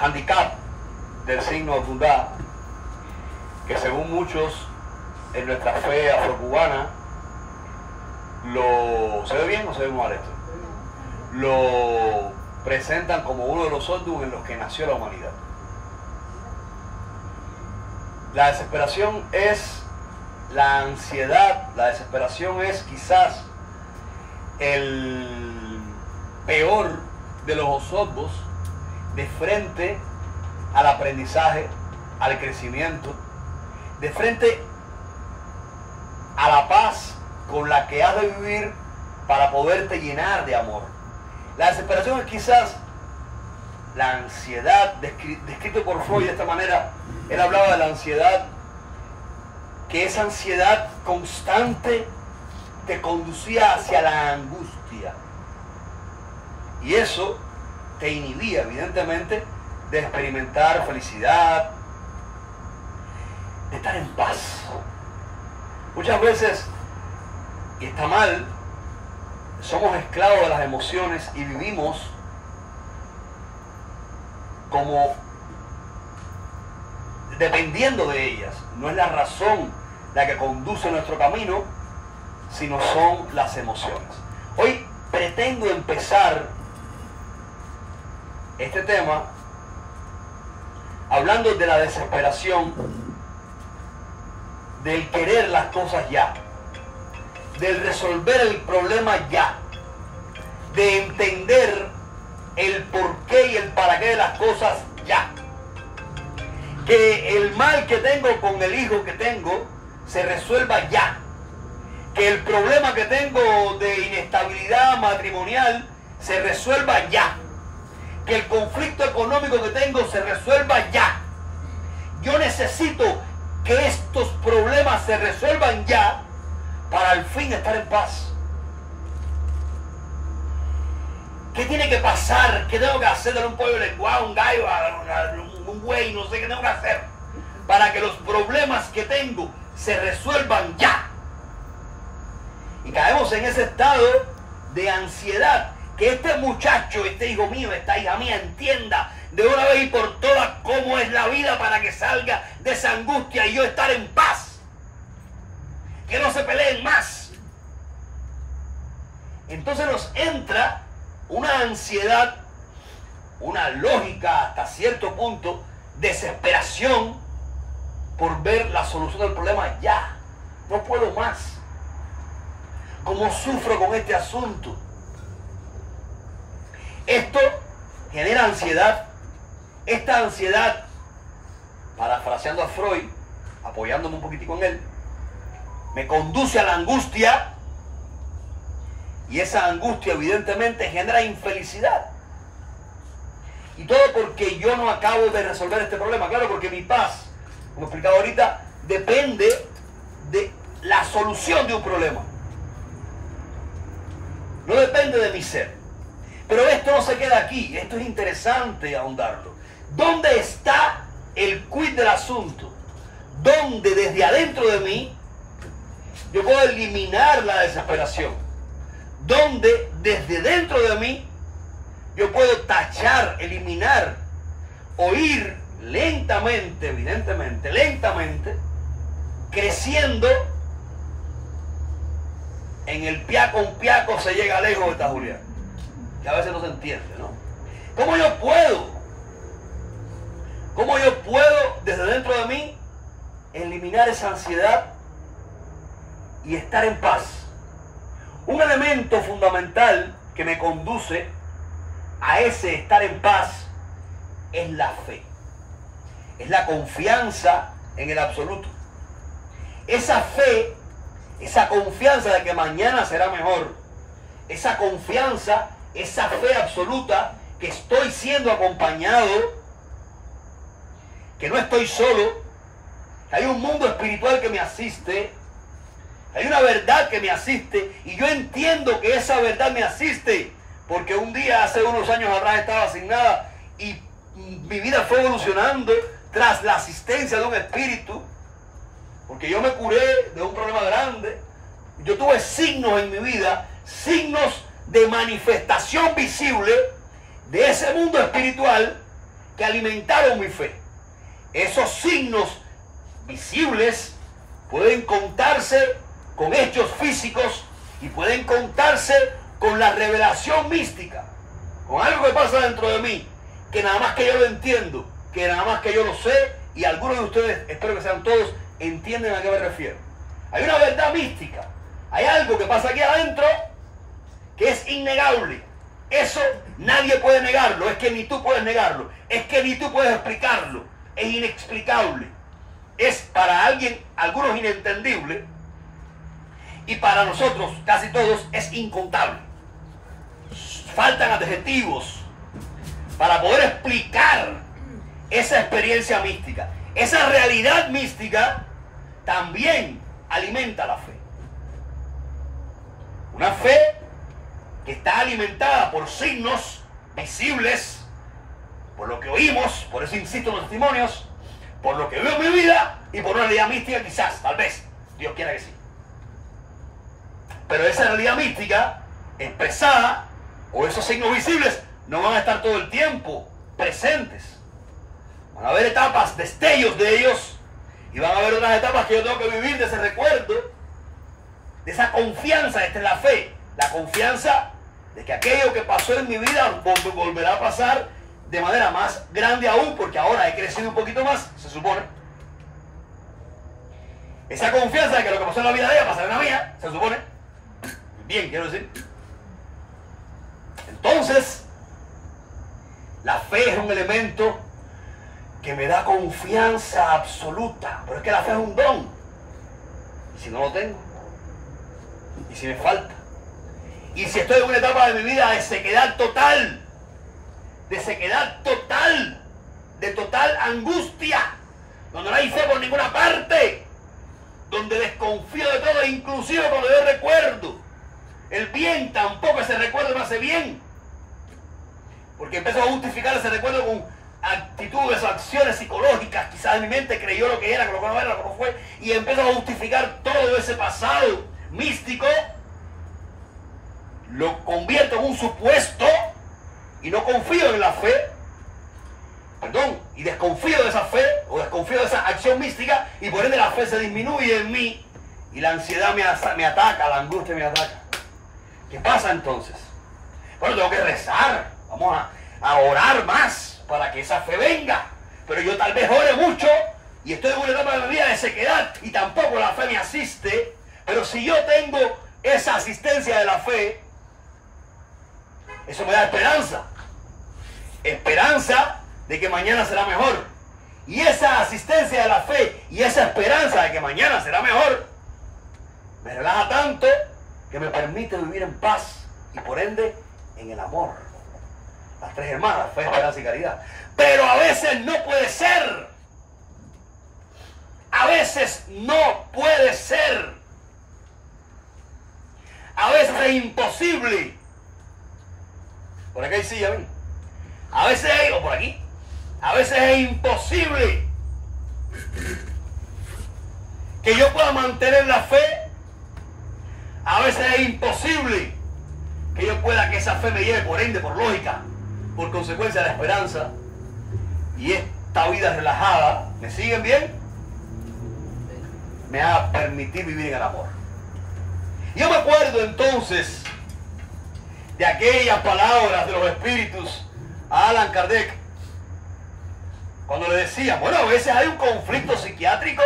handicap del signo Dundá, que según muchos en nuestra fe afrocubana, ¿se ve bien o se ve mal esto? Lo presentan como uno de los Oldun en los que nació la humanidad. La desesperación es la ansiedad, la desesperación es quizás el peor de los osobos de frente al aprendizaje, al crecimiento, de frente a la paz con la que has de vivir para poderte llenar de amor. La desesperación es quizás la ansiedad, descrito por Freud de esta manera. Él hablaba de la ansiedad, que esa ansiedad constante te conducía hacia la angustia. Y eso te inhibía, evidentemente, de experimentar felicidad, de estar en paz. Muchas veces, y está mal, somos esclavos de las emociones y vivimos como dependiendo de ellas. No es la razón la que conduce nuestro camino, sino son las emociones. Hoy pretendo empezar este tema hablando de la desesperación, del querer las cosas ya, del resolver el problema ya, de entender el porqué y el para qué de las cosas ya. Que el mal que tengo con el hijo que tengo se resuelva ya. Que el problema que tengo de inestabilidad matrimonial se resuelva ya. Que el conflicto económico que tengo se resuelva ya. Yo necesito que estos problemas se resuelvan ya para al fin estar en paz. ¿Qué tiene que pasar? ¿Qué tengo que hacer? Darle un pollo lenguado, un gallo, un güey, no sé qué tengo que hacer para que los problemas que tengo se resuelvan ya. Y caemos en ese estado de ansiedad. Que este muchacho, este hijo mío, esta hija mía entienda de una vez y por todas cómo es la vida para que salga de esa angustia y yo estar en paz. Que no se peleen más. Entonces nos entra una ansiedad, una lógica hasta cierto punto, desesperación por ver la solución del problema ya. No puedo más. ¿Cómo sufro con este asunto? Esto genera ansiedad. Esta ansiedad, parafraseando a Freud, apoyándome un poquitico en él, me conduce a la angustia. Y esa angustia evidentemente genera infelicidad. Y todo porque yo no acabo de resolver este problema. Claro, porque mi paz, como he explicado ahorita, depende de la solución de un problema. No depende de mi ser. Pero esto no se queda aquí. Esto es interesante ahondarlo. ¿Dónde está el quid del asunto? ¿Dónde desde adentro de mí yo puedo eliminar la desesperación? Donde desde dentro de mí yo puedo tachar, eliminar o ir lentamente, evidentemente, lentamente, creciendo en el piaco, un piaco se llega lejos de esta Julián, que a veces no se entiende, ¿no? ¿Cómo yo puedo desde dentro de mí eliminar esa ansiedad y estar en paz? Un elemento fundamental que me conduce a ese estar en paz es la fe. Es la confianza en el absoluto. Esa fe, esa confianza de que mañana será mejor. Esa confianza, esa fe absoluta que estoy siendo acompañado, que no estoy solo, que hay un mundo espiritual que me asiste. Hay una verdad que me asiste y yo entiendo que esa verdad me asiste porque un día, hace unos años atrás, estaba sin nada y mi vida fue evolucionando tras la asistencia de un espíritu, porque yo me curé de un problema grande. Yo tuve signos en mi vida, signos de manifestación visible de ese mundo espiritual que alimentaron mi fe. Esos signos visibles pueden contarse con hechos físicos y pueden contarse con la revelación mística, con algo que pasa dentro de mí, que nada más que yo lo entiendo, que nada más que yo lo sé, y algunos de ustedes, espero que sean todos, entienden a qué me refiero. Hay una verdad mística, hay algo que pasa aquí adentro que es innegable. Eso nadie puede negarlo, es que ni tú puedes negarlo, es que ni tú puedes explicarlo, es inexplicable. Es para alguien, algunos inentendible, y para nosotros, casi todos, es incontable. Faltan adjetivos para poder explicar esa experiencia mística. Esa realidad mística también alimenta la fe. Una fe que está alimentada por signos visibles, por lo que oímos, por eso insisto en los testimonios, por lo que veo en mi vida y por una realidad mística quizás, tal vez, Dios quiera que sí. Pero esa realidad mística expresada, o esos signos visibles, no van a estar todo el tiempo presentes. Van a haber etapas, destellos de ellos, y van a haber otras etapas que yo tengo que vivir de ese recuerdo, de esa confianza. Esta es la fe, la confianza de que aquello que pasó en mi vida volverá a pasar de manera más grande aún, porque ahora he crecido un poquito más, se supone. Esa confianza de que lo que pasó en la vida de ella pasará en la mía, se supone. Bien, quiero decir. Entonces, la fe es un elemento que me da confianza absoluta. Pero es que la fe es un don. ¿Y si no lo tengo? ¿Y si me falta? ¿Y si estoy en una etapa de mi vida de sequedad total? De sequedad total. De total angustia. Donde no hay fe por ninguna parte. Donde desconfío de todo, inclusive cuando yo recuerdo el bien, tampoco ese recuerdo me hace bien. Porque empiezo a justificar ese recuerdo con actitudes o acciones psicológicas. Quizás en mi mente creyó lo que era, lo que no era, lo que no fue. Y empiezo a justificar todo ese pasado místico. Lo convierto en un supuesto y no confío en la fe. Perdón, y desconfío de esa fe o desconfío de esa acción mística, y por ende la fe se disminuye en mí y la ansiedad me ataca, la angustia me ataca. ¿Qué pasa entonces? Bueno, tengo que rezar, vamos a orar más para que esa fe venga, pero yo tal vez ore mucho y estoy en una etapa de mi vida de sequedad y tampoco la fe me asiste. Pero si yo tengo esa asistencia de la fe, eso me da esperanza. Esperanza de que mañana será mejor. Y esa asistencia de la fe y esa esperanza de que mañana será mejor me relaja tanto que me permite vivir en paz y por ende en el amor. Las tres hermanas, fe, esperanza y caridad. Pero a veces no puede ser. A veces no puede ser. A veces es imposible. Por acá hay silla, ven. A veces hay, o por aquí, a veces es imposible que yo pueda mantener la fe. A veces es imposible que yo pueda que esa fe me lleve, por ende, por lógica, por consecuencia de la esperanza. Y esta vida relajada, ¿me siguen bien? Me va a permitir vivir en el amor. Yo me acuerdo entonces de aquellas palabras de los espíritus a Allan Kardec, cuando le decían, bueno, a veces hay un conflicto psiquiátrico,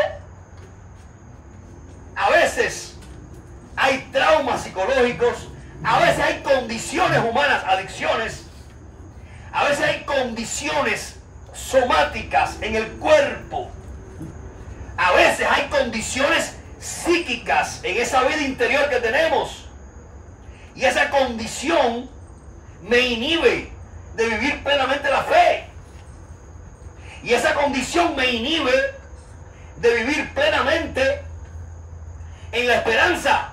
a veces hay traumas psicológicos, a veces hay condiciones humanas, adicciones, a veces hay condiciones somáticas en el cuerpo, a veces hay condiciones psíquicas en esa vida interior que tenemos, y esa condición me inhibe de vivir plenamente la fe, y esa condición me inhibe de vivir plenamente en la esperanza,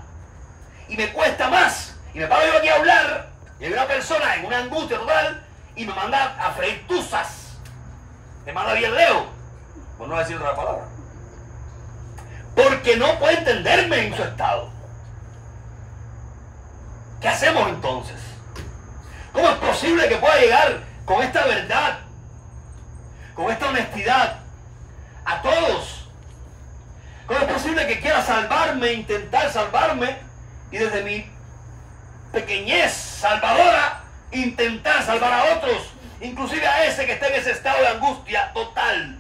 y me cuesta más. Y me paro yo aquí a hablar y hay una persona en una angustia total y me manda a freír tuzas, me manda bien lejos, por no decir otra palabra, porque no puede entenderme en su estado. ¿Qué hacemos entonces? ¿Cómo es posible que pueda llegar con esta verdad con esta honestidad a todos. ¿Cómo es posible que quiera salvarme, intentar salvarme, y desde mi pequeñez salvadora intentar salvar a otros, inclusive a ese que está en ese estado de angustia total,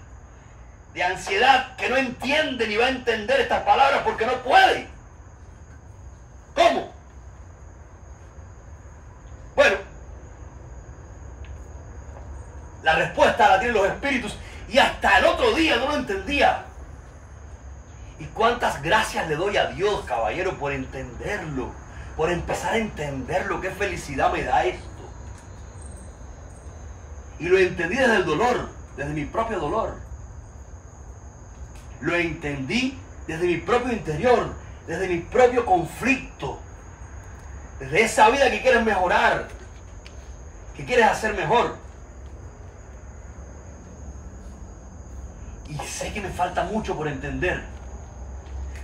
de ansiedad, que no entiende ni va a entender estas palabras porque no puede? ¿Cómo? Bueno, la respuesta la tienen los espíritus, y hasta el otro día no lo entendía. Y cuántas gracias le doy a Dios, caballero, por entenderlo, por empezar a entenderlo. Qué felicidad me da esto. Y lo entendí desde el dolor, desde mi propio dolor. Lo entendí desde mi propio interior, desde mi propio conflicto, desde esa vida que quieres mejorar, que quieres hacer mejor. Y sé que me falta mucho por entender,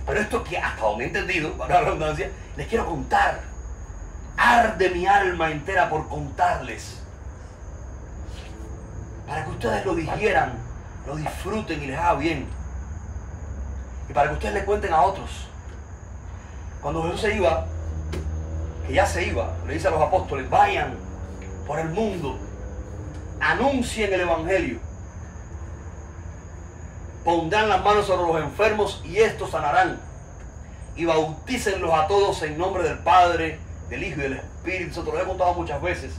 pero esto que hasta donde he entendido, para la redundancia, les quiero contar. Arde mi alma entera por contarles, para que ustedes lo digieran, lo disfruten y les haga bien, y para que ustedes le cuenten a otros. Cuando Jesús se iba, que ya se iba, le dice a los apóstoles: vayan por el mundo, anuncien el evangelio, pondrán las manos sobre los enfermos y estos sanarán, y bautícenlos a todos en nombre del Padre, del Hijo y del Espíritu Santo. Lo he contado muchas veces.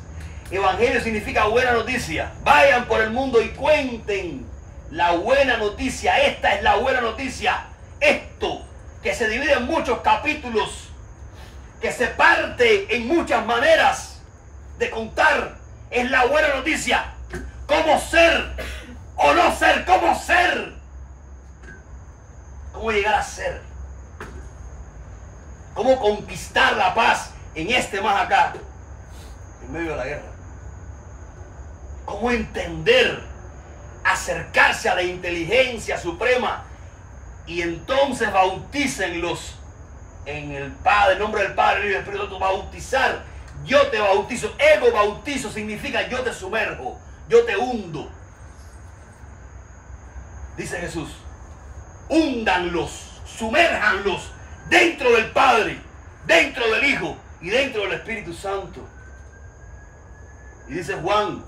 Evangelio significa buena noticia. Vayan por el mundo y cuenten la buena noticia. Esta es la buena noticia. Esto que se divide en muchos capítulos, que se parte en muchas maneras de contar, es la buena noticia. ¿Cómo ser o no ser? ¿Cómo ser? ¿Cómo llegar a ser? ¿Cómo conquistar la paz en este más acá, en medio de la guerra? ¿Cómo entender, acercarse a la inteligencia suprema, y entonces bautícenlos en el Padre, en nombre del Padre, del Hijo y del Espíritu Santo? Bautizar, yo te bautizo. Ego bautizo significa yo te sumerjo, yo te hundo. Dice Jesús: húndanlos, sumérjanlos dentro del Padre, dentro del Hijo y dentro del Espíritu Santo. Y dice Juan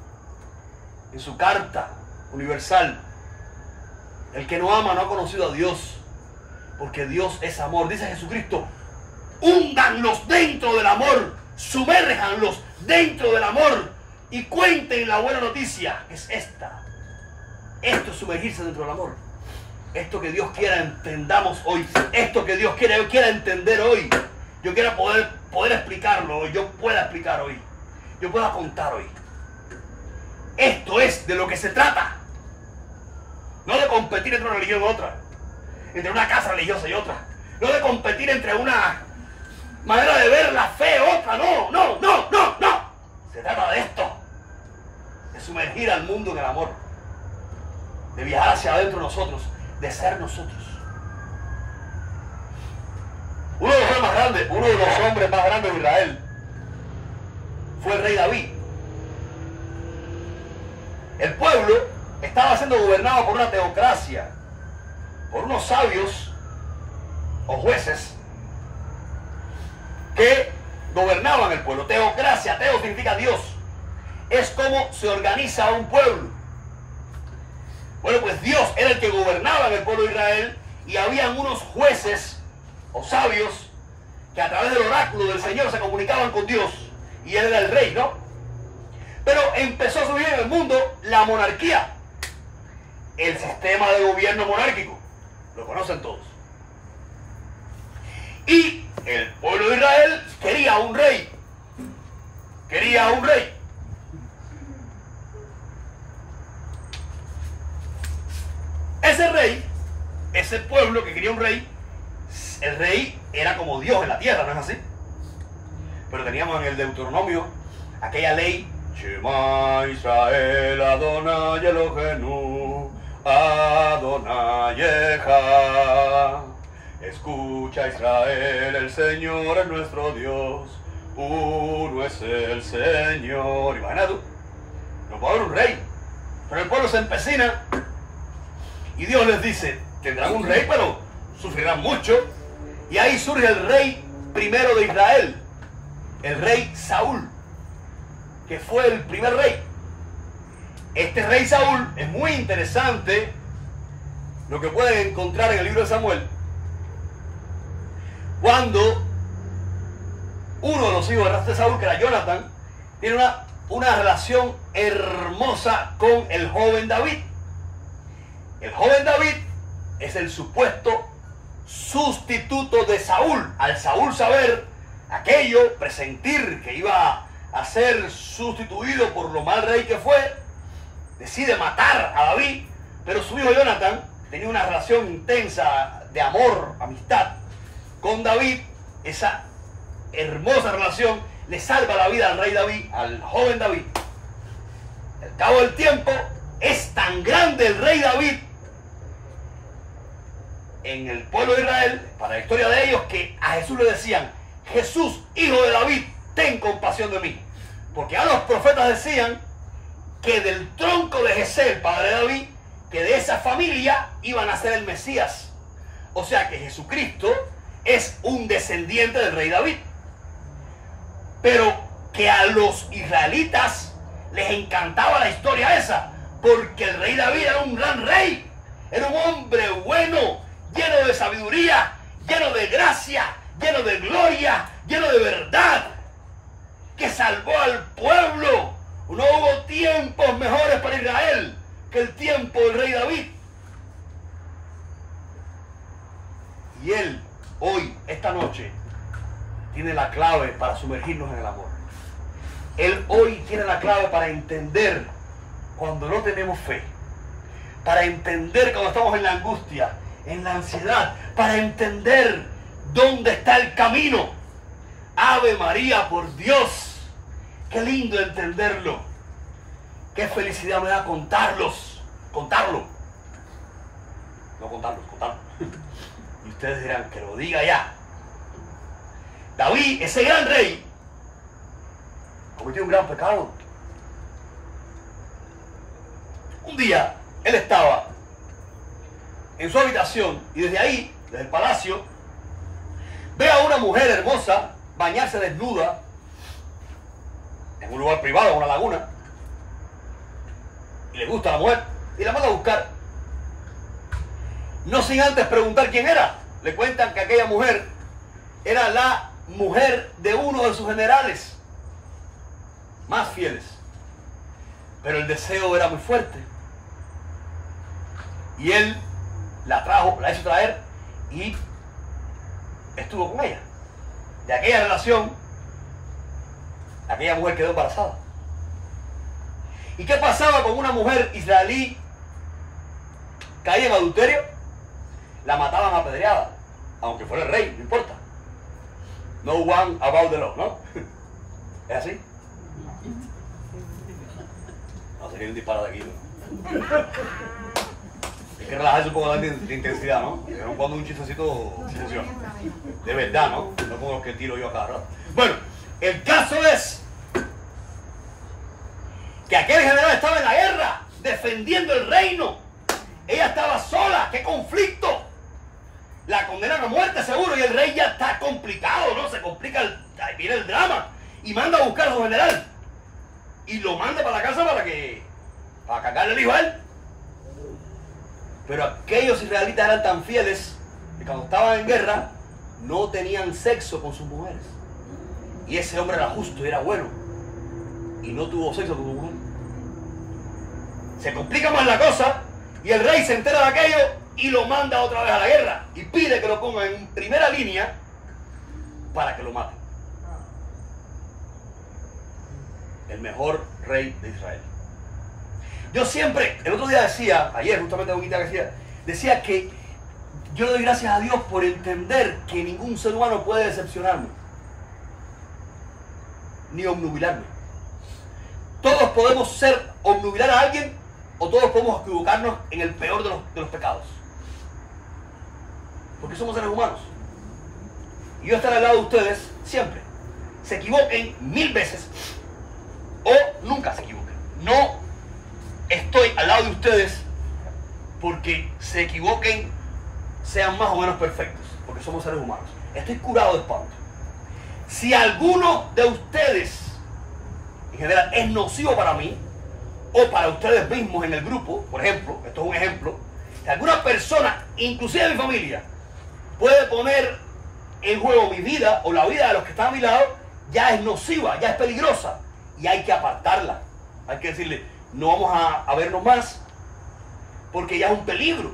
en su carta universal: el que no ama no ha conocido a Dios, porque Dios es amor. Dice Jesucristo: húndanlos dentro del amor, sumérjanlos dentro del amor y cuenten la buena noticia, que es esta. Esto es sumergirse dentro del amor. Esto que Dios quiera entendamos hoy, esto que Dios quiera entender hoy, yo quiera poder explicarlo hoy, yo pueda explicar hoy, yo pueda contar hoy. Esto es de lo que se trata. No de competir entre una religión y otra, entre una casa religiosa y otra. No de competir entre una manera de ver la fe y otra. No, no, no, no, no. Se trata de esto, de sumergir al mundo en el amor, de viajar hacia adentro de nosotros, de ser nosotros. Uno de los hombres más grandes de Israel fue el rey David. El pueblo estaba siendo gobernado por una teocracia, por unos sabios o jueces que gobernaban el pueblo. Teocracia, teo significa Dios. Es como se organiza un pueblo. Bueno, pues Dios era el que gobernaba en el pueblo de Israel, y habían unos jueces o sabios que a través del oráculo del Señor se comunicaban con Dios, y él era el rey, ¿no? Pero empezó a subir en el mundo la monarquía, el sistema de gobierno monárquico. Lo conocen todos. Y el pueblo de Israel quería un rey. Quería un rey. Ese rey, ese pueblo que quería un rey, el rey era como Dios en la tierra, ¿no es así? Pero teníamos en el Deuteronomio aquella ley: Shema Israel, Adonai Eloheinu, Adonai Echad. Escucha Israel, el Señor es nuestro Dios, uno es el Señor. Imagínate tú, no puede haber un rey Pero el pueblo se empecina y Dios les dice, tendrán un rey, pero sufrirán mucho. Y ahí surge el rey primero de Israel, el rey Saúl, que fue el primer rey. Este rey Saúl es muy interesante lo que pueden encontrar en el libro de Samuel, cuando uno de los hijos de Saúl, que era Jonathan, tiene una relación hermosa con el joven David. El joven David es el supuesto sustituto de Saúl. Al Saúl saber aquello, presentir que iba a ser sustituido por lo mal rey que fue, decide matar a David, pero su hijo Jonathan tenía una relación intensa de amor, amistad con David. Esa hermosa relación le salva la vida al rey David, al joven David. Al cabo del tiempo, es tan grande el rey David en el pueblo de Israel, para la historia de ellos, que a Jesús le decían: Jesús, hijo de David, ten compasión de mí. Porque a los profetas decían que del tronco de Jesé, el padre de David, que de esa familia iban a ser el Mesías. O sea que Jesucristo es un descendiente del rey David. Pero que a los israelitas les encantaba la historia esa, porque el rey David era un gran rey, era un hombre bueno, lleno de sabiduría, lleno de gracia, lleno de gloria, lleno de verdad, que salvó al pueblo. No hubo tiempos mejores para Israel que el tiempo del rey David. Y él, hoy, esta noche, tiene la clave para sumergirnos en el amor. Él hoy tiene la clave para entender cuando no tenemos fe, para entender cuando estamos en la angustia, en la ansiedad, para entender dónde está el camino. Ave María, por Dios, qué lindo entenderlo. Qué felicidad me da contarlo. Y ustedes dirán, que lo diga ya. David, ese gran rey, cometió un gran pecado. Un día, él estaba en su habitación y desde ahí, desde el palacio, ve a una mujer hermosa bañarse desnuda en un lugar privado, en una laguna, y le gusta la mujer y la manda a buscar. No sin antes preguntar quién era. Le cuentan que aquella mujer era la mujer de uno de sus generales más fieles, pero el deseo era muy fuerte y él la hizo traer y estuvo con ella. De aquella relación, aquella mujer quedó embarazada. ¿Y qué pasaba con una mujer israelí caía en adulterio? La mataban a pedrada, aunque fuera el rey, no importa. No one about the law, ¿no? ¿Es así? No, sería un disparate aquí, ¿no? Hay que relajarse un poco de intensidad, ¿no? Pero cuando un chistecito funciona. De verdad, ¿no? No como los que tiro yo a cada rato. Bueno, el caso es que aquel general estaba en la guerra, defendiendo el reino. Ella estaba sola, ¡qué conflicto! La condenan a muerte seguro y el rey ya está complicado, ¿no? Se complica, ahí viene el drama. Y manda a buscar a su general. Y lo manda para la casa para cargarle el hijo a él. Pero aquellos israelitas eran tan fieles que cuando estaban en guerra no tenían sexo con sus mujeres. Y ese hombre era justo y era bueno. Y no tuvo sexo con su mujer. Se complica más la cosa y el rey se entera de aquello y lo manda otra vez a la guerra. Y pide que lo pongan en primera línea para que lo maten. El mejor rey de Israel. Yo siempre, el otro día decía, ayer justamente decía que yo le doy gracias a Dios por entender que ningún ser humano puede decepcionarme, ni obnubilarme. Todos podemos obnubilar a alguien, o todos podemos equivocarnos en el peor de los pecados. Porque somos seres humanos. Y yo estaré al lado de ustedes siempre. Se equivoquen 1000 veces, o nunca se equivoquen. No estoy al lado de ustedes porque se equivoquen, sean más o menos perfectos, porque somos seres humanos. Estoy curado de espanto. Si alguno de ustedes, en general, es nocivo para mí, o para ustedes mismos en el grupo, por ejemplo, esto es un ejemplo, si alguna persona, inclusive mi familia, puede poner en juego mi vida o la vida de los que están a mi lado, ya es nociva, ya es peligrosa, y hay que apartarla. Hay que decirle, no vamos a vernos más, porque ya es un peligro.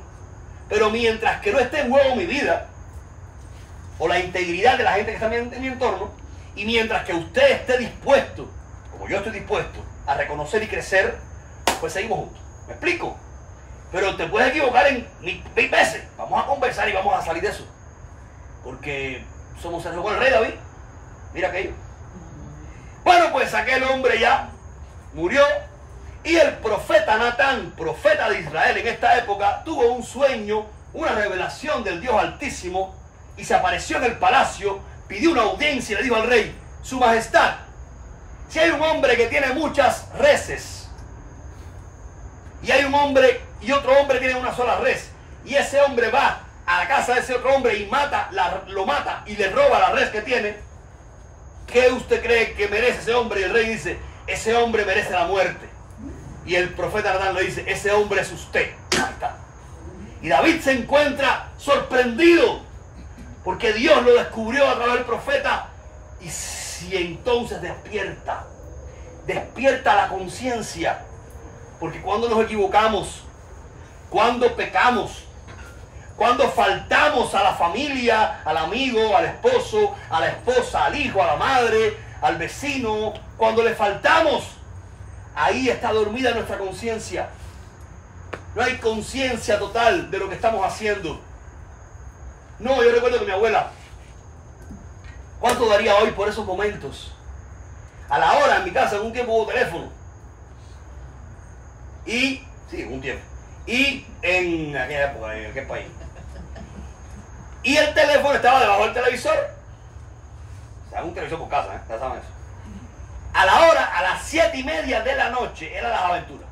Pero mientras que no esté en juego mi vida, o la integridad de la gente que está en mi entorno, y mientras que usted esté dispuesto, como yo estoy dispuesto, a reconocer y crecer, pues seguimos juntos. ¿Me explico? Pero te puedes equivocar en 1000 veces. Vamos a conversar y vamos a salir de eso. Porque somos seres humanos. El rey David, mira aquello. Bueno, pues aquel hombre ya murió. Y el profeta Natán, profeta de Israel en esta época, tuvo un sueño, una revelación del Dios Altísimo, y se apareció en el palacio, pidió una audiencia y le dijo al rey, su majestad, si hay un hombre que tiene muchas reses, y hay un hombre y otro hombre tiene una sola res, y ese hombre va a la casa de ese otro hombre y lo mata y le roba la res que tiene, ¿qué usted cree que merece ese hombre? Y el rey dice, ese hombre merece la muerte. Y el profeta Natán le dice, ese hombre es usted. Ahí está. Y David se encuentra sorprendido, porque Dios lo descubrió a través del profeta. Y si entonces despierta la conciencia, porque cuando nos equivocamos, cuando pecamos, cuando faltamos a la familia, al amigo, al esposo, a la esposa, al hijo, a la madre, al vecino, cuando le faltamos, ahí está dormida nuestra conciencia. No hay conciencia total de lo que estamos haciendo. No, yo recuerdo que mi abuela, ¿cuánto daría hoy por esos momentos? A la hora en mi casa, en un tiempo hubo teléfono. Y, sí, en un tiempo. Y en aquella época, en aquel país. Y el teléfono estaba debajo del televisor. O sea, un televisor por casa, ya saben eso. A la hora, a las 7:30 de la noche, eran las aventuras.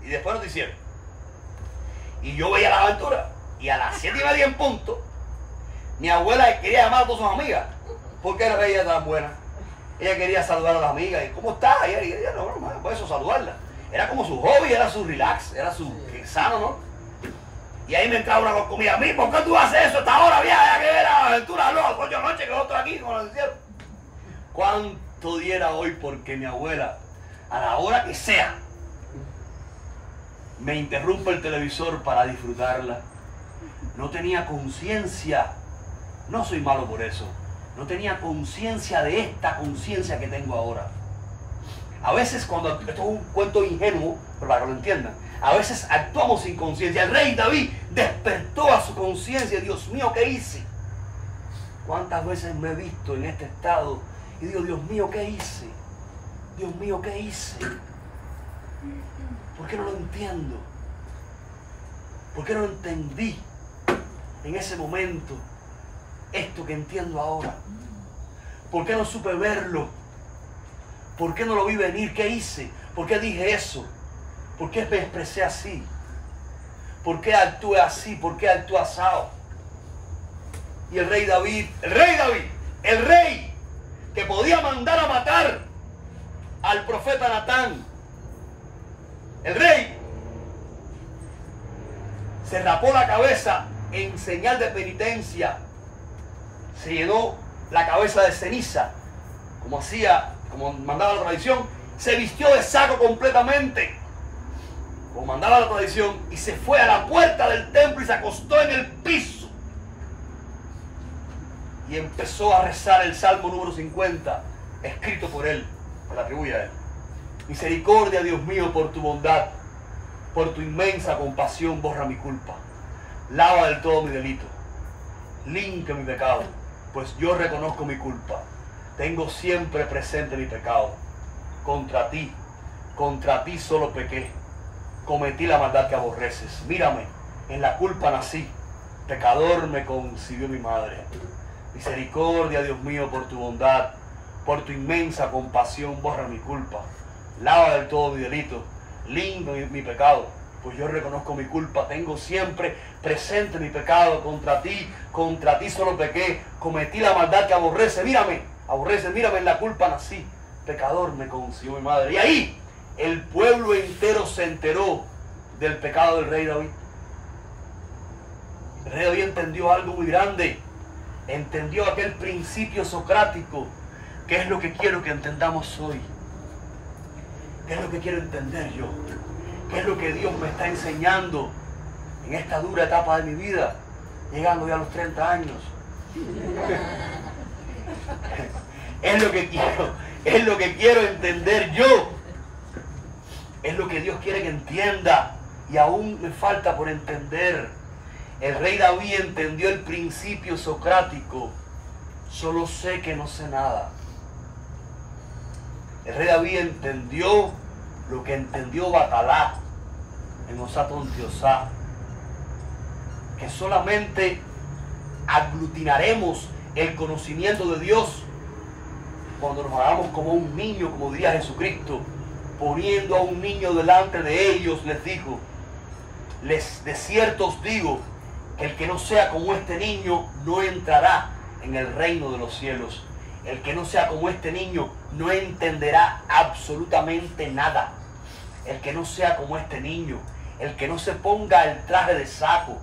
Y después noticiero. Y yo veía las aventuras. Y a las 7:30 en punto, mi abuela quería llamar a todas sus amigas. Porque era ella tan buena. Ella quería saludar a las amigas. Y ¿cómo está? Y ella no, por eso saludarla. Era como su hobby, era su relax, era su sano, ¿no? Y ahí me entraba una con comida. ¿A mí? ¿Por qué tú haces eso a esta hora, vieja? Ya que ver las aventuras, no, 8 de la noche, que otro aquí, como lo hicieron. ¿Cuánto diera hoy porque mi abuela, a la hora que sea, me interrumpe el televisor para disfrutarla? No tenía conciencia, no soy malo por eso, no tenía conciencia de esta conciencia que tengo ahora. A veces cuando, esto es un cuento ingenuo, pero para que lo entiendan, a veces actuamos sin conciencia. El rey David despertó a su conciencia. Dios mío, ¿qué hice? ¿Cuántas veces me he visto en este estado y digo, Dios mío, ¿qué hice? Dios mío, ¿qué hice? ¿Por qué no lo entiendo? ¿Por qué no entendí en ese momento esto que entiendo ahora? ¿Por qué no supe verlo? ¿Por qué no lo vi venir? ¿Qué hice? ¿Por qué dije eso? ¿Por qué me expresé así? ¿Por qué actué así? ¿Por qué actué asado? Y el rey David, el rey que podía mandar a matar al profeta Natán, el rey se rapó la cabeza en señal de penitencia, se llenó la cabeza de ceniza, como mandaba la tradición, se vistió de saco completamente, como mandaba la tradición, y se fue a la puerta del templo y se acostó en el piso y empezó a rezar el Salmo número 50, escrito por él, que le atribuye a él. Misericordia, Dios mío, por tu bondad, por tu inmensa compasión, borra mi culpa, lava del todo mi delito, limpia mi pecado, pues yo reconozco mi culpa, tengo siempre presente mi pecado. Contra ti solo pequé, cometí la maldad que aborreces. Mírame, en la culpa nací, pecador me concibió mi madre. Misericordia, Dios mío, por tu bondad, por tu inmensa compasión, borra mi culpa, lava del todo mi delito, lindo mi pecado. Pues yo reconozco mi culpa, tengo siempre presente mi pecado contra ti solo pequé, cometí la maldad que aborrece, mírame en la culpa nací, pecador me concibió mi madre. Y ahí el pueblo entero se enteró del pecado del rey David. El rey David entendió algo muy grande, entendió aquel principio socrático, que es lo que quiero que entendamos hoy. ¿Qué es lo que quiero entender yo? ¿Qué es lo que Dios me está enseñando en esta dura etapa de mi vida, llegando ya a los 30 años? Es lo que quiero entender yo. Es lo que Dios quiere que entienda y aún me falta por entender. El rey David entendió el principio socrático. Solo sé que no sé nada. El rey David entendió lo que entendió Batalá en Osá-Tontiosá, que solamente aglutinaremos el conocimiento de Dios cuando nos hagamos como un niño, como diría Jesucristo, poniendo a un niño delante de ellos, les dijo: de cierto os digo, que el que no sea como este niño no entrará en el reino de los cielos. El que no sea como este niño no entenderá absolutamente nada. El que no sea como este niño, el que no se ponga el traje de saco,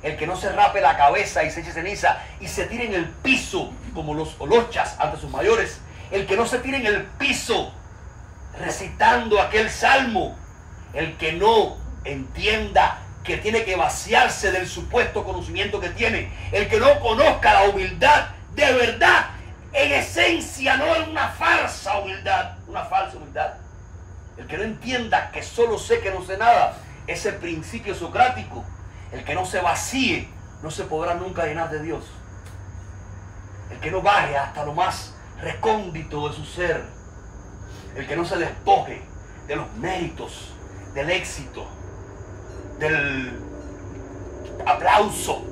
el que no se rape la cabeza y se eche ceniza y se tire en el piso como los olochas ante sus mayores, el que no se tire en el piso recitando aquel salmo, el que no entienda que tiene que vaciarse del supuesto conocimiento que tiene, el que no conozca la humildad de verdad, en esencia, no es una falsa humildad, una falsa humildad. El que no entienda que solo sé que no sé nada, ese principio socrático, el que no se vacíe, no se podrá nunca llenar de Dios. El que no baje hasta lo más recóndito de su ser, el que no se despoje de los méritos, del éxito, del aplauso,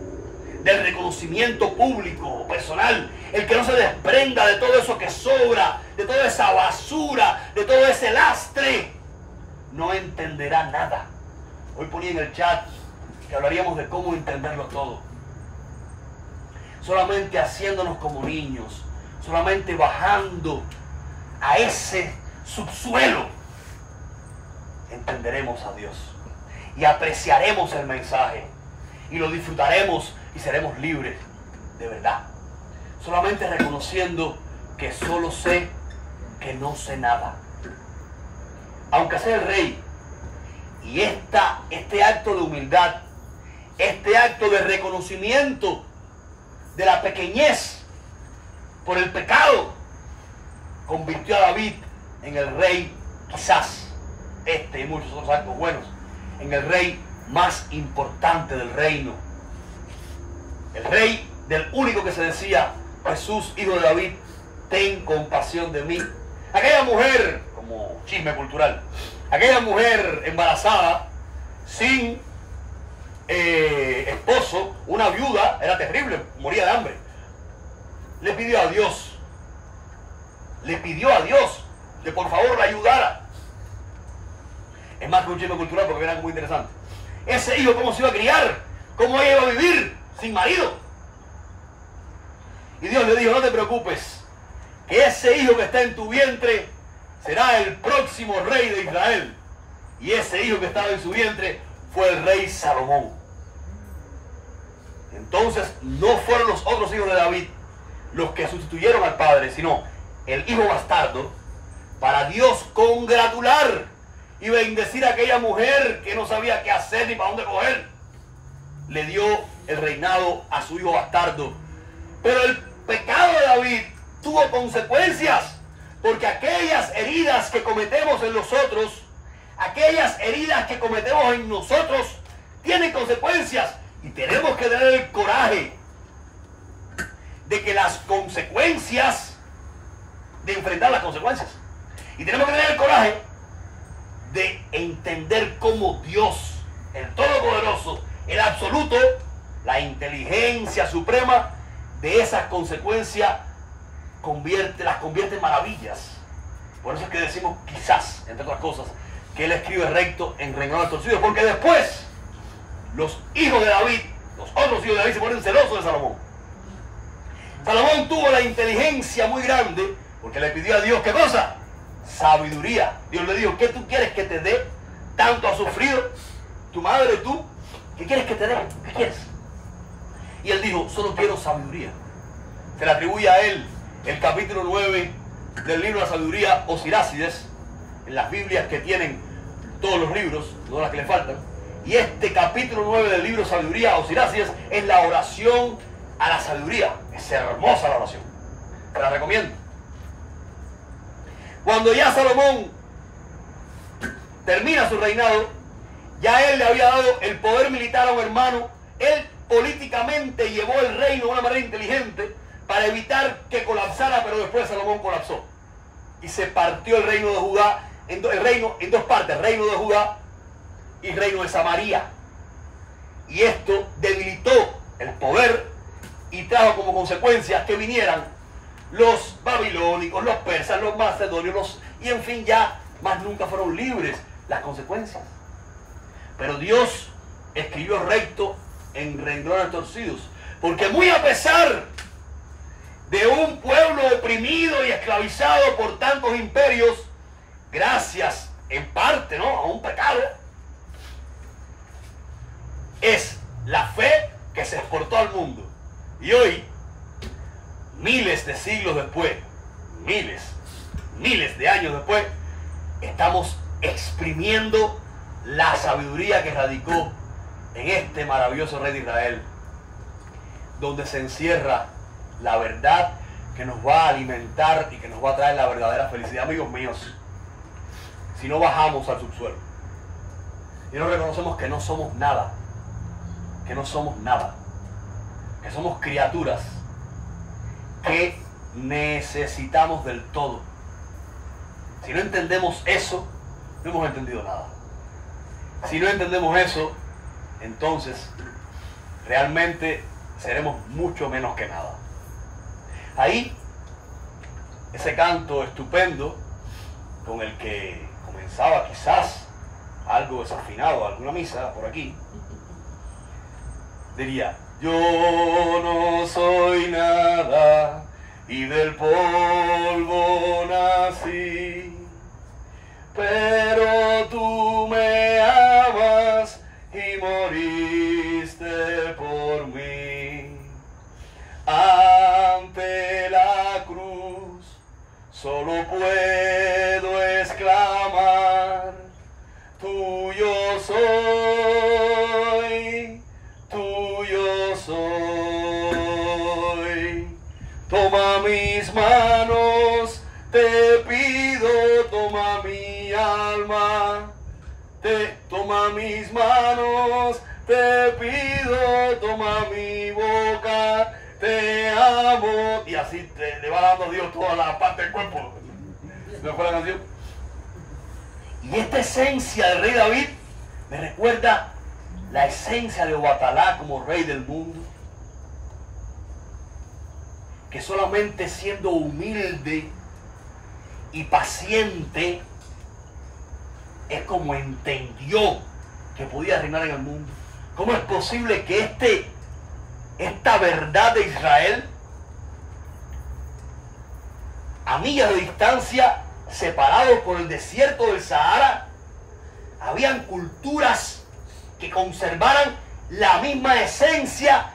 del reconocimiento público o personal, el que no se desprenda de todo eso que sobra, de toda esa basura, de todo ese lastre, no entenderá nada. Hoy ponía en el chat que hablaríamos de cómo entenderlo todo. Solamente haciéndonos como niños, solamente bajando a ese subsuelo, entenderemos a Dios y apreciaremos el mensaje y lo disfrutaremos y seremos libres de verdad. Solamente reconociendo que solo sé que no sé nada. Aunque sea el rey, y este acto de humildad, este acto de reconocimiento de la pequeñez por el pecado, convirtió a David en el rey, quizás y muchos otros actos buenos, en el rey más importante del reino. El rey del único que se decía: Jesús, hijo de David, ten compasión de mí. Aquella mujer, como chisme cultural, aquella mujer embarazada, sin esposo, una viuda, era terrible, moría de hambre. Le pidió a Dios que por favor la ayudara. Es más que un chisme cultural, porque era muy interesante. Ese hijo, ¿cómo se iba a criar? ¿Cómo ella iba a vivir sin marido? Y Dios le dijo: no te preocupes, que ese hijo que está en tu vientre será el próximo rey de Israel. Y ese hijo que estaba en su vientre fue el rey Salomón. Entonces no fueron los otros hijos de David los que sustituyeron al padre, sino el hijo bastardo, para Dios congratular y bendecir a aquella mujer que no sabía qué hacer ni para dónde coger. Le dio el reinado a su hijo bastardo. Pero el pecado de David tuvo consecuencias, porque aquellas heridas que cometemos en nosotros, aquellas heridas que cometemos en nosotros, tienen consecuencias, y tenemos que tener el coraje de que las consecuencias, de enfrentar las consecuencias, y tenemos que tener el coraje de entender cómo Dios, el Todopoderoso, el Absoluto, la inteligencia suprema, de esas consecuencias las convierte en maravillas. Por eso es que decimos quizás, entre otras cosas, que él escribe recto en renglón torcido, porque después los hijos de David, los otros hijos de David se ponen celosos de Salomón. Salomón tuvo la inteligencia muy grande porque le pidió a Dios, ¿qué cosa? Sabiduría. Dios le dijo, ¿qué tú quieres que te dé? Tanto has sufrido tu madre, tú, ¿qué quieres que te dé? ¿Qué quieres? Y él dijo, solo quiero sabiduría. Se le atribuye a él el capítulo 9 del libro de la sabiduría o Sirácides, en las Biblias que tienen todos los libros, no las que le faltan. Y este capítulo 9 del libro Sabiduría o Sirácides es la oración a la sabiduría. Es hermosa la oración. Te la recomiendo. Cuando ya Salomón termina su reinado, ya él le había dado el poder militar a un hermano. Él políticamente llevó el reino de una manera inteligente para evitar que colapsara, pero después Salomón colapsó. Y se partió el reino de Judá, el reino en dos partes, reino de Judá y reino de Samaria. Y esto debilitó el poder y trajo como consecuencia que vinieran los babilónicos, los persas, los macedonios, y en fin, ya más nunca fueron libres las consecuencias. Pero Dios escribió recto en renglones torcidos, porque muy a pesar de un pueblo oprimido y esclavizado por tantos imperios, gracias en parte, ¿no?, a un pecado, es la fe que se exportó al mundo. Y hoy, miles de siglos después, miles de años después, estamos exprimiendo la sabiduría que radicó en este maravilloso rey de Israel, donde se encierra la verdad que nos va a alimentar y que nos va a traer la verdadera felicidad. Amigos míos, si no bajamos al subsuelo y no reconocemos que no somos nada, que somos criaturas que necesitamos del todo, si no entendemos eso, no hemos entendido nada. Si no entendemos eso, entonces realmente seremos mucho menos que nada. Ahí, ese canto estupendo con el que comenzaba quizás algo desafinado, alguna misa por aquí, diría: yo no soy nada y del polvo nací, pero tú me amas y moriste por mí. Ante la cruz solo puedo exclamar: tuyo soy, tuyo soy. Toma mis manos, te pido, toma mi alma, toma mis manos, te pido, toma mi boca, te amo. Y así le va dando a Dios toda la parte del cuerpo. ¿No fue la canción? Y esta esencia del rey David me recuerda la esencia de Obatalá como rey del mundo, que solamente siendo humilde y paciente es como entendió que podía reinar en el mundo. ¿Cómo es posible que esta verdad de Israel, a millas de distancia, separados por el desierto del Sahara, habían culturas que conservaran la misma esencia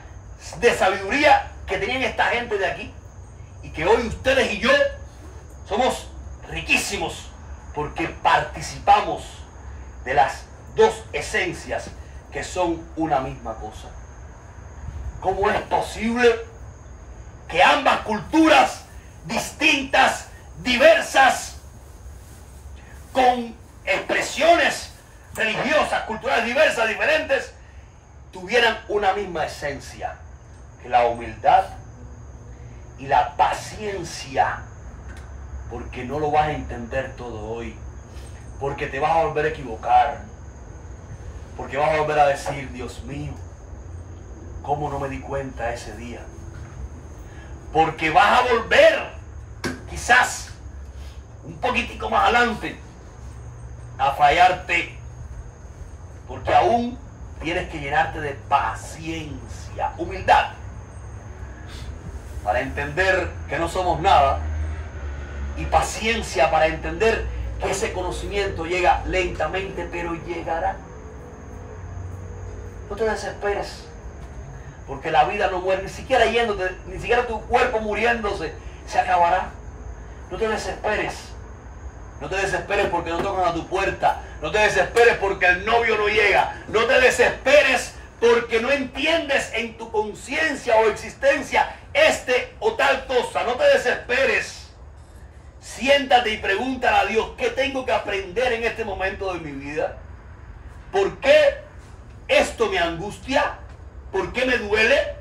de sabiduría que tenían esta gente de aquí, y que hoy ustedes y yo somos riquísimos porque participamos de las dos esencias que son una misma cosa? ¿Cómo es posible que ambas culturas distintas, diversas, con expresiones religiosas, culturales diversas, diferentes, tuvieran una misma esencia? Que la humildad y la paciencia, porque no lo vas a entender todo hoy, porque te vas a volver a equivocar, porque vas a volver a decir: Dios mío, ¿cómo no me di cuenta ese día? Porque vas a volver, quizás un poquitico más adelante, a fallarte, porque aún tienes que llenarte de paciencia, humildad, para entender que no somos nada, y paciencia para entender que ese conocimiento llega lentamente, pero llegará. No te desesperes, porque la vida no muere, ni siquiera yéndote, ni siquiera tu cuerpo muriéndose se acabará. No te desesperes. No te desesperes porque no tocan a tu puerta. No te desesperes porque el novio no llega. No te desesperes porque no entiendes en tu conciencia o existencia este o tal cosa. No te desesperes. Siéntate y pregúntale a Dios, ¿qué tengo que aprender en este momento de mi vida? ¿Por qué esto me angustia? ¿Por qué me duele?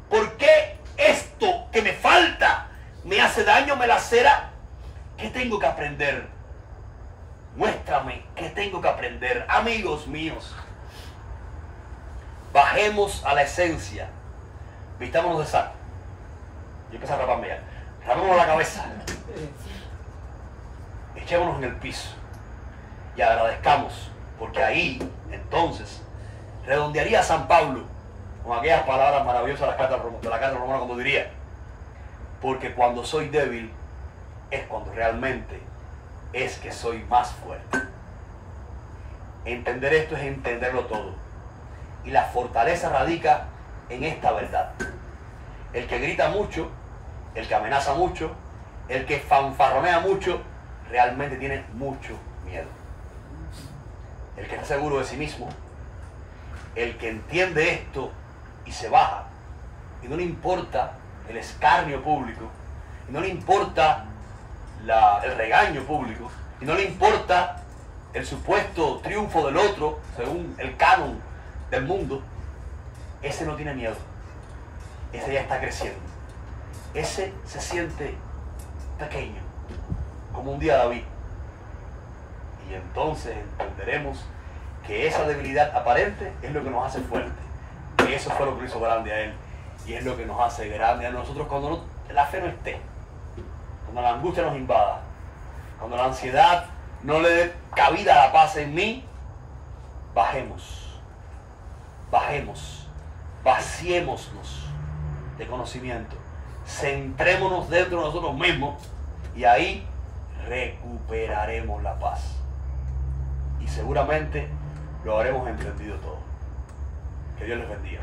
¿Por qué esto que me falta me hace daño, me lacera? ¿Qué tengo que aprender? Muéstrame qué tengo que aprender. Amigos míos, bajemos a la esencia. Vistámonos de saco. Yo empecé a raparme ya. Rapémonos la cabeza. Echémonos en el piso y agradezcamos, porque ahí entonces redondearía San Pablo con aquellas palabras maravillosas de la carta romana, como diría: porque cuando soy débil es cuando realmente es que soy más fuerte. Entender esto es entenderlo todo, y la fortaleza radica en esta verdad. El que grita mucho, el que amenaza mucho, el que fanfarronea mucho, realmente tiene mucho miedo. El que está seguro de sí mismo, el que entiende esto y se baja, y no le importa el escarnio público, y no le importa el regaño público, y no le importa el supuesto triunfo del otro según el canon del mundo, ese no tiene miedo. Ese ya está creciendo. Ese se siente pequeño, como un día David. Y entonces entenderemos que esa debilidad aparente es lo que nos hace fuerte. Que eso fue lo que lo hizo grande a él. Y es lo que nos hace grande a nosotros cuando la fe no esté. Cuando la angustia nos invada. Cuando la ansiedad no le dé cabida a la paz en mí. Bajemos. Bajemos. Vaciémonos de conocimiento. Centrémonos dentro de nosotros mismos. Y ahí recuperaremos la paz. Y seguramente lo habremos entendido todo. Que Dios les bendiga.